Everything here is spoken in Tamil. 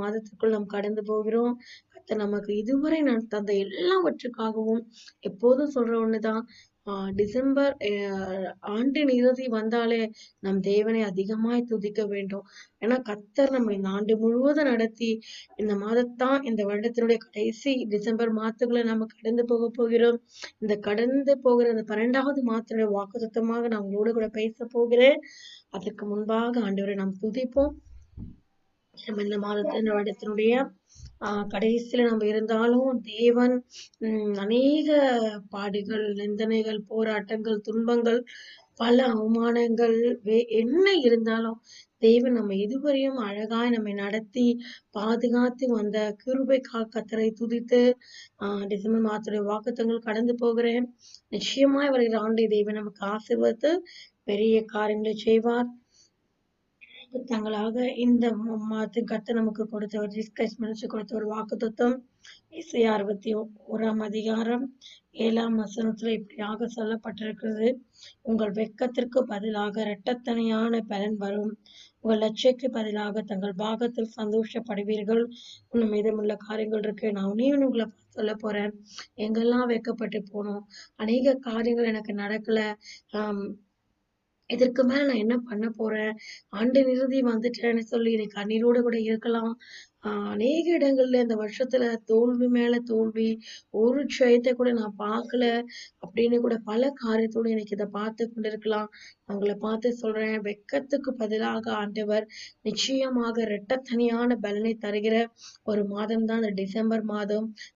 மாதத்துக்குள் நாம் கடந்து போகிறோம். கர்த்தர் நமக்கு இதுவரை நான் தந்த எல்லாவற்றுக்காகவும் எப்போதும் சொல்ற ஒண்ணுதான். டிசம்பர் ஆண்டின் இறுதி வந்தாலே நம் தேவனை அதிகமாய் துதிக்க வேண்டும். ஏன்னா கர்த்தர் நம்ம இந்த ஆண்டு முழுவதும் நடத்தி இந்த மாதத்தான் இந்த வருடத்தினுடைய கடைசி டிசம்பர் மாதத்துக்குள்ள நம்ம கடந்து போக போகிறோம். இந்த கடந்து போகிற அந்த 12வது மாதத்துடைய வாக்குத்தத்தமாக நான் உங்களோட கூட பேச போகிறேன். அதற்கு முன்பாக ஆண்டவரை நாம் துதிப்போம். நம்ம இந்த மாதத்தின் வருடத்தினுடைய கடைசியில நம்ம இருந்தாலும் தேவன் அநேக பாடுகள், நிந்தனைகள், போராட்டங்கள், துன்பங்கள், பல அவமானங்கள் என்ன இருந்தாலும் தேவன் நம்ம இதுவரையும் அழகாய் நம்மை நடத்தி பாதுகாத்து வந்த கிருபை கர்த்தரை துதித்து டிசம்பர் மாதத்துடைய வாக்குத்தத்தங்கள் கடந்து போகிறேன். நிச்சயமாய் வருகிற ஆண்டு தேவன் நமக்கு ஆசீர்வதித்து பெரிய காரியங்களை செய்வார். தங்களாக இந்த மாதத்தின் கர்த்தர் நமக்கு கொடுத்தவர் கொடுத்த ஒரு வாக்குத்தத்தம் ஏசாயா 61ஆம் அதிகாரம் 7ஆம் வசனத்துல இப்படியாக சொல்லப்பட்டிருக்கிறது. உங்கள் வெட்கத்திற்கு பதிலாக இரட்டத்தனையான பலன் வரும். உங்கள் லட்சைக்கு பதிலாக தங்கள் பாகத்தில் சந்தோஷப்படுவீர்கள். இன்னும் மீதமுள்ள காரியங்கள் இருக்கு. நான் உங்களை சொல்ல போறேன். எங்கெல்லாம் வெட்கப்பட்டு போனோம், அநேக காரியங்கள் எனக்கு நடக்கல, இதற்கு மேல நான் என்ன பண்ண போறேன், ஆண்டின் இறுதி வந்துட்டேன்னு சொல்லி நீ கண்ணீரோட கூட இருக்கலாம். அநேக இடங்கள்ல இந்த வருஷத்துல தோல்வி மேல தோல்வி, ஒரு ஜெயத்தை கூட நான் பார்க்கல அப்படின்னு கூட பல காரியத்தோட எனக்கு இதை பார்த்து கொண்டிருக்கலாம். அவங்கள பார்த்து சொல்றேன், வெட்கத்துக்கு பதிலாக ஆண்டவர் நிச்சயமாக இரட்டத்தனியான பலனை தருகிற ஒரு மாதம் தான் இந்த டிசம்பர் மாதம்.